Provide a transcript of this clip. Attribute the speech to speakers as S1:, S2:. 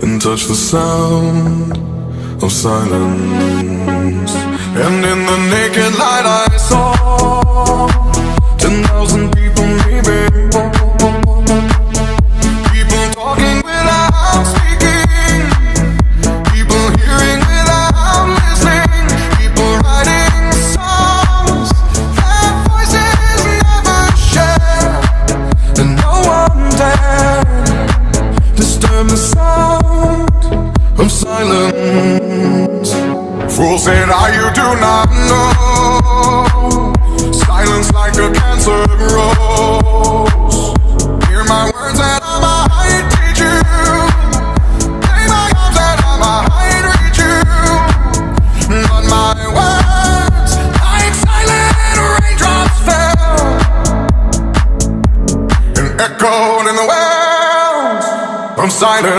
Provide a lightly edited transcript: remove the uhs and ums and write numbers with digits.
S1: and touch the sound of silence. And in the naked light I saw 10,000 people maybe, people talking without speaking, people hearing without listening, people writing songs that voices never share, and no one dared disturb the sound of silence. Fool said, you do not know. Silence like a cancer grows. Hear my words that I might teach you. Play my arms that I might reach you. But my words, like silent raindrops, fell and echoed in the wells of silence.